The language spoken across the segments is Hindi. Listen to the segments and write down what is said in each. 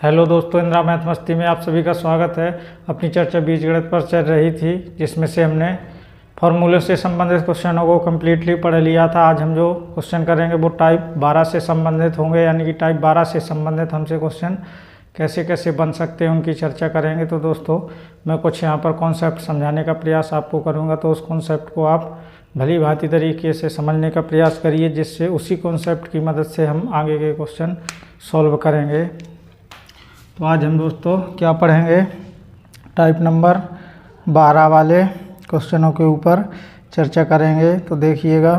हेलो दोस्तों, इंदिरा मैथ मस्ती में आप सभी का स्वागत है। अपनी चर्चा बीजगणित पर चल रही थी, जिसमें से हमने फॉर्मूले से संबंधित क्वेश्चनों को कम्प्लीटली पढ़ लिया था। आज हम जो क्वेश्चन करेंगे वो टाइप 12 से संबंधित होंगे, यानी कि टाइप 12 से संबंधित हमसे क्वेश्चन कैसे कैसे बन सकते हैं उनकी चर्चा करेंगे। तो दोस्तों, मैं कुछ यहाँ पर कॉन्सेप्ट समझाने का प्रयास आपको करूँगा, तो उस कॉन्सेप्ट को आप भली भांति तरीके से समझने का प्रयास करिए, जिससे उसी कॉन्सेप्ट की मदद से हम आगे के क्वेश्चन सॉल्व करेंगे। तो आज हम दोस्तों क्या पढ़ेंगे, टाइप नंबर 12 वाले क्वेश्चनों के ऊपर चर्चा करेंगे। तो देखिएगा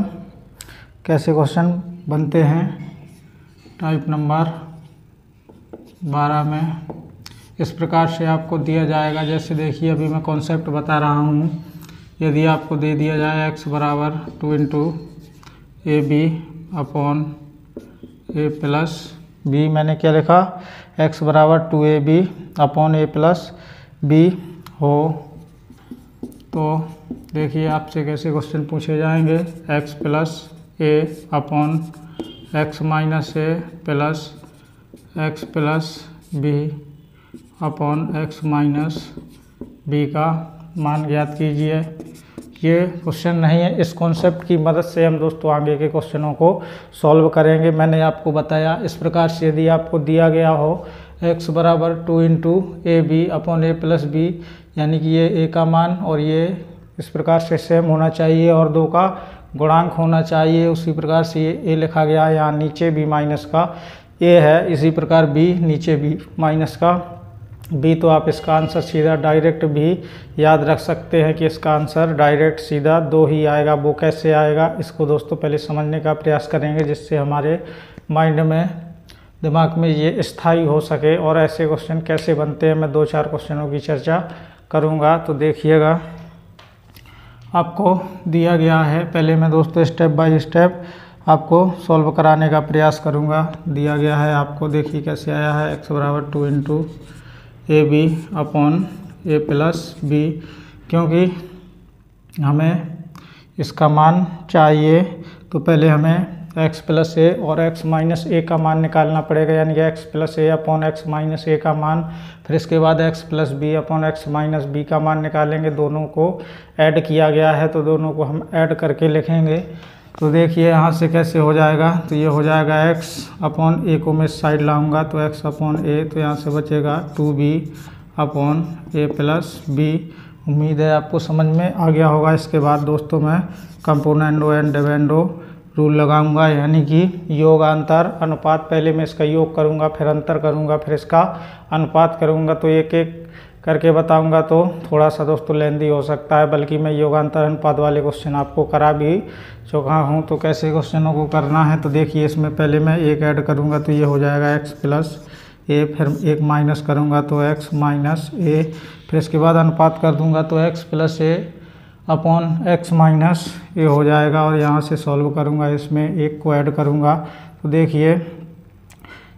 कैसे क्वेश्चन बनते हैं टाइप नंबर 12 में। इस प्रकार से आपको दिया जाएगा, जैसे देखिए अभी मैं कॉन्सेप्ट बता रहा हूँ। यदि आपको दे दिया जाए x बराबर 2 into A B upon A plus B, मैंने क्या लिखा, x बराबर 2ab upon A plus B हो, तो देखिए आपसे कैसे क्वेश्चन पूछे जाएंगे। x plus A upon x minus a plus x plus B upon x minus B का मान ज्ञात कीजिए। ये क्वेश्चन नहीं है, इस कॉन्सेप्ट की मदद से हम दोस्तों आगे के क्वेश्चनों को सॉल्व करेंगे। मैंने आपको बताया इस प्रकार से, यदि आपको दिया गया हो x बराबर 2 into A B upon A plus B, यानी कि ये a का मान और ये इस प्रकार से सेम होना चाहिए और 2 का गुणांक होना चाहिए। उसी प्रकार से ये a लिखा गया है, यहाँ नीचे b माइनस का a है, इसी प्रकार b नीचे b माइनस का b। तो आप इसका आंसर सीधा डायरेक्ट भी याद रख सकते हैं कि इसका आंसर डायरेक्ट सीधा 2 ही आएगा। वो कैसे आएगा, इसको दोस्तों पहले समझने का प्रयास करेंगे, जिससे हमारे माइंड में, दिमाग में ये स्थायी हो सके। और ऐसे क्वेश्चन कैसे बनते हैं, मैं 2-4 क्वेश्चनों की चर्चा करूँगा। तो देखिएगा आपको दिया गया है, पहले मैं दोस्तों स्टेप बाय स्टेप आपको सॉल्व कराने का प्रयास करूँगा। दिया गया है आपको, देखिए कैसे आया है, x बराबर 2 into A B upon A plus B. क्योंकि हमें इसका मान चाहिए, तो पहले हमें x प्लस ए और x माइनस ए का मान निकालना पड़ेगा, यानी कि x plus A upon x minus A का मान। फिर इसके बाद x plus B upon x minus B का मान निकालेंगे। दोनों को ऐड किया गया है, तो दोनों को हम ऐड करके लिखेंगे। तो देखिए यहाँ से कैसे हो जाएगा, तो ये हो जाएगा x अपॉन ए को मैं साइड लाऊंगा, तो x अपॉन ए, तो यहाँ से बचेगा 2b upon A plus B. उम्मीद है आपको समझ में आ गया होगा। इसके बाद दोस्तों मैं कंपोनेंडो एंड डिविडेंडो रूल लगाऊंगा, यानी कि योग अंतर अनुपात। पहले मैं इसका योग करूंगा, फिर अंतर करूंगा, फिर इसका अनुपात करूंगा। तो एक एक करके बताऊंगा तो थोड़ा सा दोस्तों लेंदी हो सकता है, बल्कि मैं योगांतर अनुपात वाले क्वेश्चन आपको करा भी चुका हूँ। तो कैसे क्वेश्चनों को करना है, तो देखिए इसमें पहले मैं एक ऐड करूँगा, तो ये हो जाएगा x प्लस ए, फिर एक माइनस करूँगा तो x माइनस ए, फिर इसके बाद अनुपात कर दूँगा तो x प्लस ए अपॉन एक्स माइनस ए हो जाएगा। और यहाँ से सॉल्व करूँगा, इसमें एक को ऐड करूँगा, तो देखिए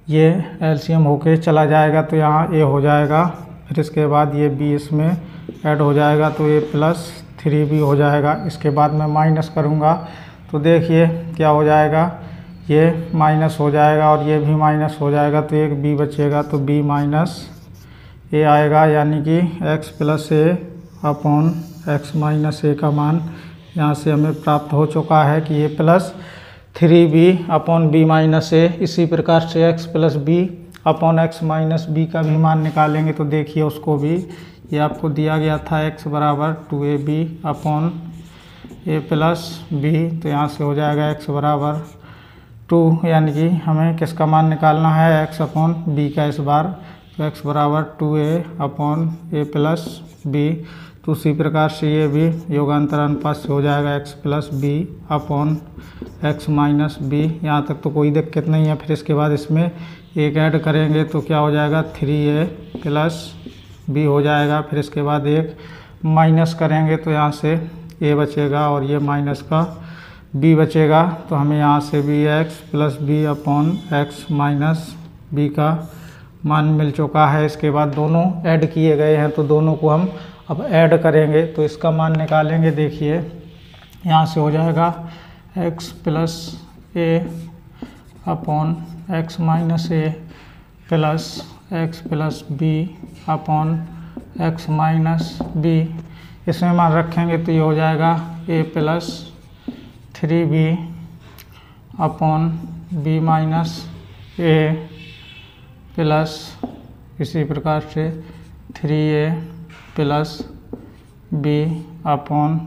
ये एलसीएम होके चला जाएगा, तो यहाँ ए हो जाएगा। फिर इसके बाद ये बी इसमें ऐड हो जाएगा, तो ए प्लस 3b हो जाएगा। इसके बाद मैं माइनस करूँगा, तो देखिए क्या हो जाएगा, ये माइनस हो जाएगा और ये भी माइनस हो जाएगा, तो एक b बचेगा, तो b माइनस ए आएगा, यानी कि x plus A upon x minus A का मान यहाँ से हमें प्राप्त हो चुका है कि ये plus 3b upon b minus a. इसी प्रकार से x plus B upon x minus B का भी मान निकालेंगे। तो देखिए उसको भी, ये आपको दिया गया था x बराबर 2ab upon A plus B, तो यहाँ से हो जाएगा x बराबर 2, यानी कि हमें किसका मान निकालना है, x अपॉन बी का इस बार। तो x बराबर 2a upon A plus B. तो उसी प्रकार से ये भी योगांतर अनुपात से हो जाएगा x plus B upon x minus B. यहाँ तक तो कोई दिक्कत नहीं है। फिर इसके बाद इसमें एक ऐड करेंगे, तो क्या हो जाएगा, 3a प्लस बी हो जाएगा। फिर इसके बाद एक माइनस करेंगे, तो यहाँ से a बचेगा और ये माइनस का b बचेगा। तो हमें यहाँ से भी x plus B upon x minus B का मान मिल चुका है। इसके बाद दोनों ऐड किए गए हैं, तो दोनों को हम अब ऐड करेंगे, तो इसका मान निकालेंगे। देखिए यहाँ से हो जाएगा x plus A upon x minus a plus x plus B upon x minus b, इसमें मान रखेंगे तो ये हो जाएगा a plus 3b upon b minus a plus इसी प्रकार से 3a plus B upon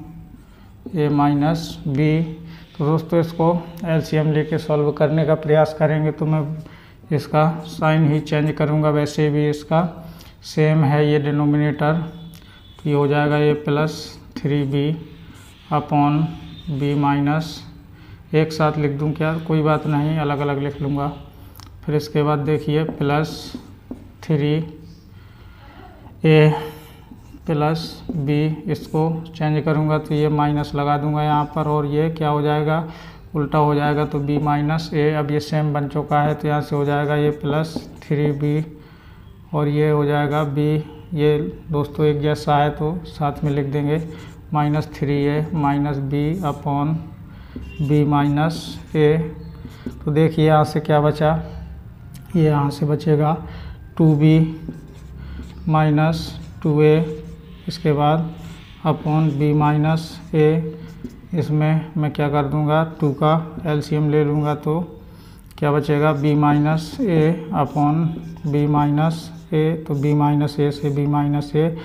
a minus B. तो दोस्तों इसको एलसीएम लेके सॉल्व करने का प्रयास करेंगे तो मैं इसका साइन ही चेंज करूँगा, वैसे भी इसका सेम है ये डिनोमिनेटर। तो ये हो जाएगा a plus 3b upon b minus, एक साथ लिख दूँ क्या, कोई बात नहीं, अलग अलग लिख लूँगा। फिर इसके बाद देखिए प्लस 3a प्लस बी, इसको चेंज करूँगा तो ये माइनस लगा दूँगा यहाँ पर, और ये क्या हो जाएगा, उल्टा हो जाएगा तो बी माइनस ए। अब ये सेम बन चुका है तो यहाँ से हो जाएगा ये प्लस 3b और ये हो जाएगा बी, ये दोस्तों एक जैसा है तो साथ में लिख देंगे minus 3a minus b upon b minus a. तो देखिए यहाँ से क्या बचा, ये यहाँ से बचेगा 2b माइनस 2a, इसके बाद अपॉन बी माइनस ए। इसमें मैं क्या कर दूंगा, 2 का एलसीएम ले लूँगा तो क्या बचेगा, B minus A upon b minus a. तो बी माइनस ए से बी माइनस ए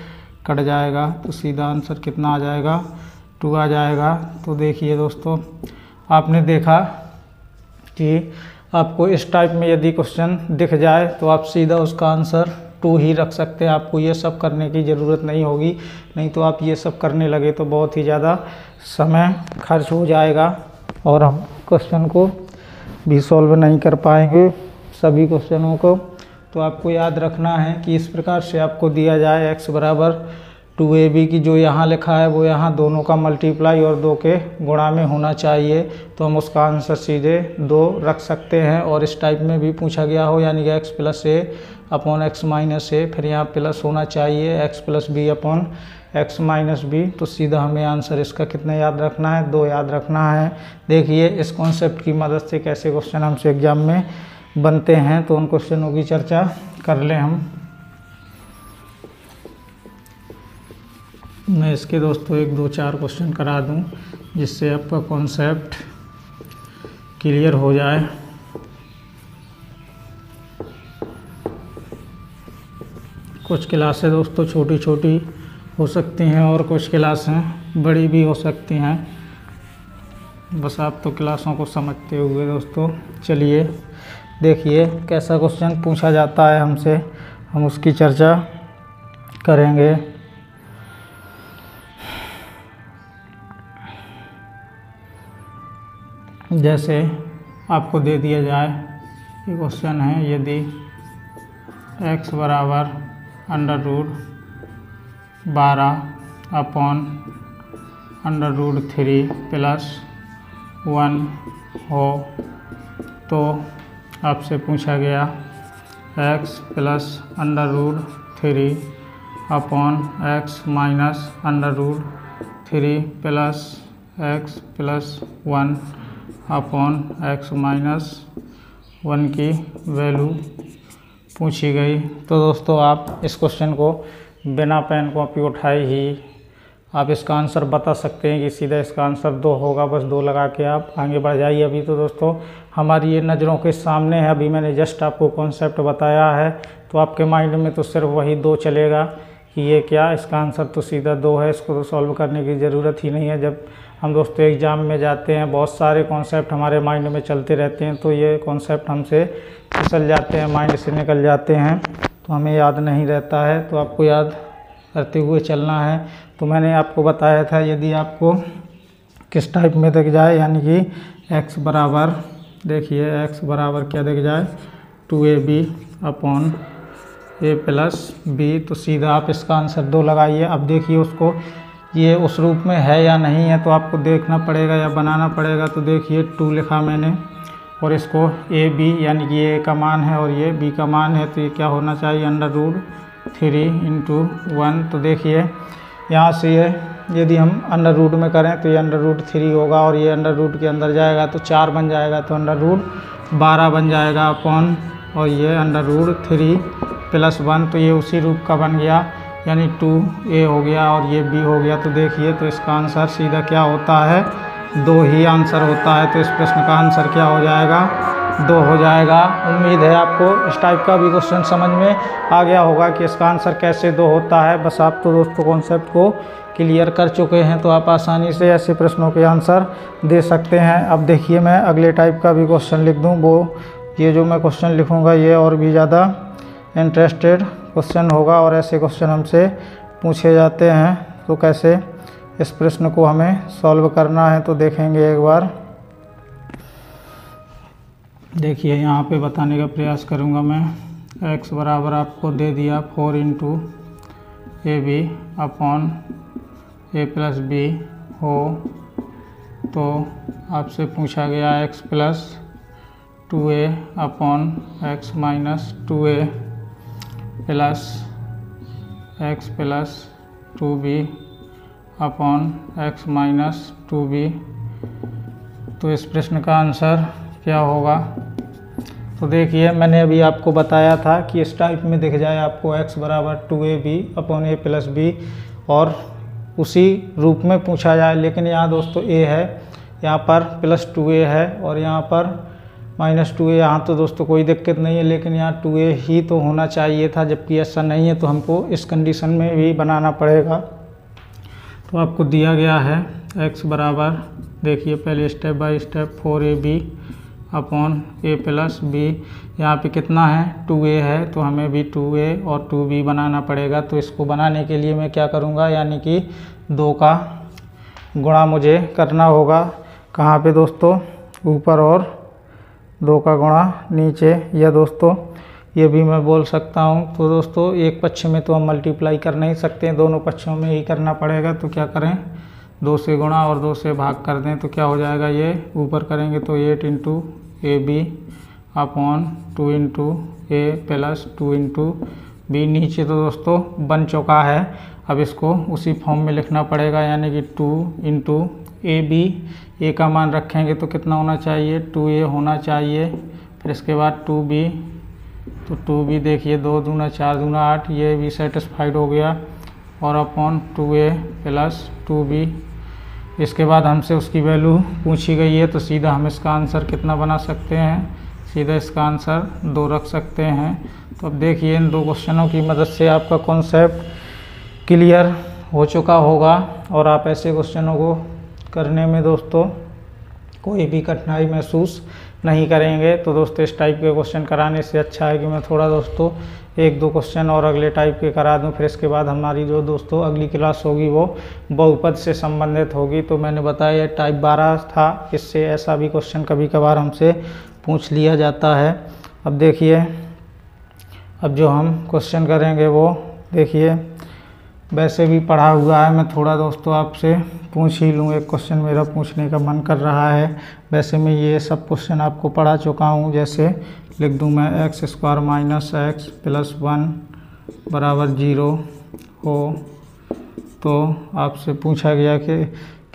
कट जाएगा तो सीधा आंसर कितना आ जाएगा, 2 आ जाएगा। तो देखिए दोस्तों, आपने देखा कि आपको इस टाइप में यदि क्वेश्चन दिख जाए तो आप सीधा उसका आंसर 2 ही रख सकते हैं, आपको ये सब करने की ज़रूरत नहीं होगी। नहीं तो आप ये सब करने लगे तो बहुत ही ज़्यादा समय खर्च हो जाएगा और हम क्वेश्चन को भी सॉल्व नहीं कर पाएंगे सभी क्वेश्चनों को। तो आपको याद रखना है कि इस प्रकार से आपको दिया जाए x बराबर 2ab की जो यहाँ लिखा है वो यहाँ दोनों का मल्टीप्लाई और 2 के गुणा में होना चाहिए, तो हम उसका आंसर सीधे 2 रख सकते हैं। और इस टाइप में भी पूछा गया हो यानी कि x plus A upon x minus A, फिर यहाँ प्लस होना चाहिए x plus B upon x minus B, तो सीधा हमें आंसर इसका कितना याद रखना है, 2 याद रखना है। देखिए इस कॉन्सेप्ट की मदद से कैसे क्वेश्चन हमसे एग्जाम में बनते हैं, तो उन क्वेश्चनों की चर्चा कर लें हम। मैं इसके दोस्तों 1 2 4 क्वेश्चन करा दूं जिससे आपका कॉन्सेप्ट क्लियर हो जाए। कुछ क्लासें दोस्तों छोटी छोटी हो सकती हैं और कुछ क्लासें बड़ी भी हो सकती हैं, बस आप तो क्लासों को समझते हुए दोस्तों चलिए देखिए कैसा क्वेश्चन पूछा जाता है हमसे, हम उसकी चर्चा करेंगे। जैसे आपको दे दिया जाए ये क्वेश्चन है, यदि x बराबर √12 अपॉन √3 प्लस 1 हो तो आपसे पूछा गया x plus √3 upon x minus √3 plus x plus 1 upon x minus 1 की वैल्यू पूछी गई। तो दोस्तों आप इस क्वेश्चन को बिना पेन कॉपी उठाए ही आप इसका आंसर बता सकते हैं कि सीधा इसका आंसर 2 होगा, बस 2 लगा के आप आगे बढ़ जाइए। अभी तो दोस्तों हमारी ये नज़रों के सामने है, अभी मैंने जस्ट आपको कॉन्सेप्ट बताया है तो आपके माइंड में तो सिर्फ वही 2 चलेगा कि ये क्या, इसका आंसर तो सीधा 2 है, इसको तो सॉल्व करने की ज़रूरत ही नहीं है। जब हम दोस्तों एग्ज़ाम में जाते हैं बहुत सारे कॉन्सेप्ट हमारे माइंड में चलते रहते हैं, तो ये कॉन्सेप्ट हमसे फिसल जाते हैं, माइंड से निकल जाते हैं, तो हमें याद नहीं रहता है। तो आपको याद करते हुए चलना है। तो मैंने आपको बताया था यदि आपको किस टाइप में दिख जाए यानी कि x बराबर, देखिए x बराबर क्या दिख जाए 2ab upon A plus B, तो सीधा आप इसका आंसर 2 लगाइए। अब देखिए उसको ये उस रूप में है या नहीं है तो आपको देखना पड़ेगा या बनाना पड़ेगा। तो देखिए 2 लिखा मैंने और इसको ए बी यानी कि ये का मान है और ये बी का मान है, तो ये क्या होना चाहिए √3 इंटू 1। तो देखिए यहाँ से ये यदि हम अंडर रूट में करें तो ये √3 होगा और ये अंडर रूट के अंदर जाएगा तो 4 बन जाएगा, तो √12 बन जाएगा अपॉन और ये √3 + 1, तो ये उसी रूप का बन गया, यानी 2a हो गया और ये b हो गया। तो देखिए, तो इसका आंसर सीधा क्या होता है, 2 ही आंसर होता है। तो इस प्रश्न का आंसर क्या हो जाएगा, 2 हो जाएगा। उम्मीद है आपको इस टाइप का भी क्वेश्चन समझ में आ गया होगा कि इसका आंसर कैसे 2 होता है। बस आप तो दोस्तों कॉन्सेप्ट को क्लियर कर चुके हैं, तो आप आसानी से ऐसे प्रश्नों के आंसर दे सकते हैं। अब देखिए, मैं अगले टाइप का भी क्वेश्चन लिख दूँ, वो ये जो मैं क्वेश्चन लिखूँगा ये और भी ज़्यादा इंटरेस्टेड क्वेश्चन होगा और ऐसे क्वेश्चन हमसे पूछे जाते हैं। तो कैसे इस प्रश्न को हमें सॉल्व करना है तो देखेंगे एक बार। देखिए, यहाँ पे बताने का प्रयास करूँगा मैं। x बराबर आपको दे दिया 4 × AB अपॉन a + b हो, तो आपसे पूछा गया x + 2a upon x - 2a plus x + 2b upon x - 2b। तो इस प्रश्न का आंसर क्या होगा, तो देखिए, मैंने अभी आपको बताया था कि इस टाइप में दिख जाए आपको x बराबर 2ab अपॉन a + b और उसी रूप में पूछा जाए। लेकिन यहाँ दोस्तों a है, यहाँ पर +2a है और यहाँ पर -2a। यहाँ तो दोस्तों कोई दिक्कत नहीं है, लेकिन यहाँ 2a ही तो होना चाहिए था, जबकि ऐसा नहीं है। तो हमको इस कंडीशन में भी बनाना पड़ेगा। तो आपको दिया गया है x बराबर, देखिए पहले step by step, 4ab upon a + b। यहाँ पे कितना है, 2a है, तो हमें भी 2a और 2b बनाना पड़ेगा। तो इसको बनाने के लिए मैं क्या करूँगा, यानी कि 2 का गुणा मुझे करना होगा। कहाँ पे दोस्तों, ऊपर, और 2 का गुणा नीचे, या दोस्तों ये भी मैं बोल सकता हूँ। तो दोस्तों एक पक्ष में तो हम मल्टीप्लाई कर नहीं सकते हैं, दोनों पक्षों में ही करना पड़ेगा। तो क्या करें, 2 से गुणा और 2 से भाग कर दें, तो क्या हो जाएगा, ये ऊपर करेंगे तो 8 × AB अपॉन 2 × a + 2 × b। नीचे तो दोस्तों बन चुका है, अब इसको उसी फॉर्म में लिखना पड़ेगा, यानी कि 2 × AB। a का मान रखेंगे तो कितना होना चाहिए, 2a होना चाहिए। फिर इसके बाद 2b, तो 2b देखिए 2 दूना 4 दूना 8, ये भी सेटिस्फाइड हो गया, और अपॉन 2a + 2b। इसके बाद हमसे उसकी वैल्यू पूछी गई है, तो सीधा हम इसका आंसर कितना बना सकते हैं, सीधा इसका आंसर 2 रख सकते हैं। तो अब देखिए, इन 2 क्वेश्चनों की मदद से आपका कॉन्सेप्ट क्लियर हो चुका होगा और आप ऐसे क्वेश्चनों को करने में दोस्तों कोई भी कठिनाई महसूस नहीं करेंगे। तो दोस्तों इस टाइप के क्वेश्चन कराने से अच्छा है कि मैं थोड़ा दोस्तों 1-2 क्वेश्चन और अगले टाइप के करा दूं। फिर इसके बाद हमारी जो दोस्तों अगली क्लास होगी वो बहुपद से संबंधित होगी। तो मैंने बताया टाइप 12 था, इससे ऐसा भी क्वेश्चन कभी कभार हमसे पूछ लिया जाता है। अब देखिए, अब जो हम क्वेश्चन करेंगे वो देखिए वैसे भी पढ़ा हुआ है, मैं थोड़ा दोस्तों आपसे पूछ ही लूँ। एक क्वेश्चन मेरा पूछने का मन कर रहा है। वैसे मैं ये सब क्वेश्चन आपको पढ़ा चुका हूँ। जैसे लिख दूँ मैं x² - x + 1 = 0 हो, तो आपसे पूछा गया कि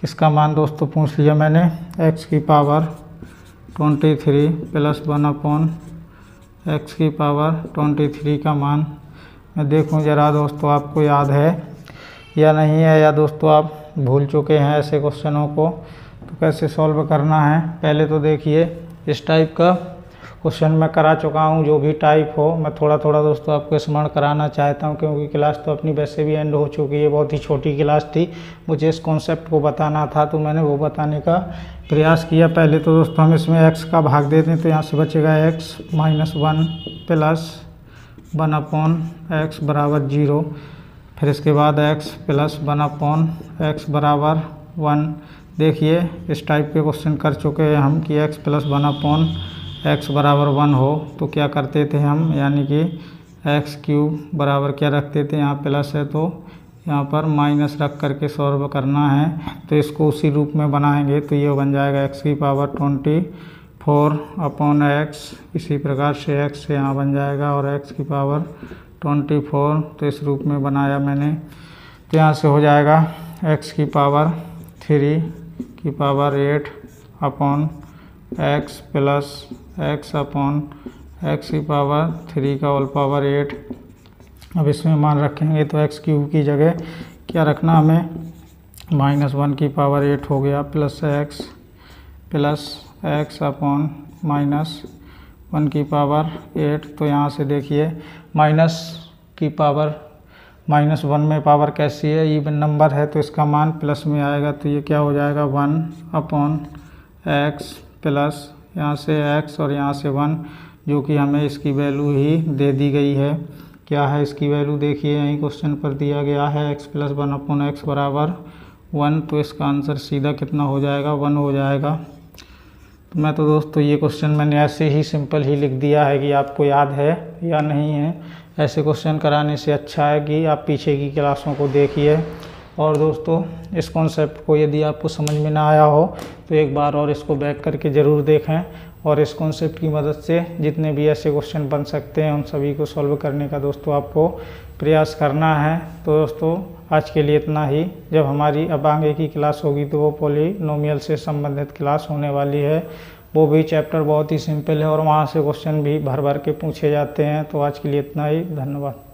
किसका मान दोस्तों पूछ लिया मैंने, x की पावर 23 + 1/x की पावर 23 का मान। मैं देखूं जरा दोस्तों आपको याद है या नहीं है, या दोस्तों आप भूल चुके हैं ऐसे क्वेश्चनों को। तो कैसे सॉल्व करना है, पहले तो देखिए इस टाइप का क्वेश्चन मैं करा चुका हूं। जो भी टाइप हो मैं थोड़ा थोड़ा दोस्तों आपको स्मरण कराना चाहता हूं, क्योंकि क्लास तो अपनी वैसे भी एंड हो चुकी है। बहुत ही छोटी क्लास थी, मुझे इस कॉन्सेप्ट को बताना था तो मैंने वो बताने का प्रयास किया। पहले तो दोस्तों हम इसमें x का भाग दे दें, तो यहाँ से बचेगा x - 1 + 1/x = 0। फिर इसके बाद x + 1/x = 1। देखिए इस टाइप के क्वेश्चन कर चुके हैं हम कि x + 1/x = 1 हो, तो क्या करते थे हम, यानी कि x³ बराबर क्या रखते थे, यहाँ प्लस है तो यहाँ पर माइनस रख करके सॉल्व करना है। तो इसको उसी रूप में बनाएंगे, तो ये बन जाएगा x की पावर 24/x। इसी प्रकार से x यहाँ बन जाएगा और x की पावर 24, तो इस रूप में बनाया मैंने। तो यहाँ से हो जाएगा x की पावर 3 की पावर 8/x + x/(x एक्स की पावर 3 का होल पावर 8। अब इसमें मान रखेंगे तो एक्स क्यूब की जगह क्या रखना हमें, -1 की पावर 8 हो गया प्लस एक्स अपॉन -1 की पावर 8। तो यहाँ से देखिए माइनस की पावर -1 में पावर कैसी है, इवन नंबर है तो इसका मान प्लस में आएगा। तो ये क्या हो जाएगा 1 अपॉन एक्स प्लस यहाँ से x और यहाँ से 1, जो कि हमें इसकी वैल्यू ही दे दी गई है। क्या है इसकी वैल्यू, देखिए यहीं क्वेश्चन पर दिया गया है x + 1 अपॉन एक्स बराबर 1। तो इसका आंसर सीधा कितना हो जाएगा, 1 हो जाएगा। तो मैं तो दोस्तों ये क्वेश्चन मैंने ऐसे ही सिंपल ही लिख दिया है कि आपको याद है या नहीं है। ऐसे क्वेश्चन कराने से अच्छा है कि आप पीछे की क्लासों को देखिए। और दोस्तों इस कॉन्सेप्ट को यदि आपको समझ में ना आया हो तो एक बार और इसको बैक करके ज़रूर देखें, और इस कॉन्सेप्ट की मदद से जितने भी ऐसे क्वेश्चन बन सकते हैं उन सभी को सॉल्व करने का दोस्तों आपको प्रयास करना है। तो दोस्तों आज के लिए इतना ही। जब हमारी अब आगे की क्लास होगी तो वो पॉलिनोमियल से संबंधित क्लास होने वाली है। वो भी चैप्टर बहुत ही सिंपल है और वहाँ से क्वेश्चन भी भर भर के पूछे जाते हैं। तो आज के लिए इतना ही, धन्यवाद।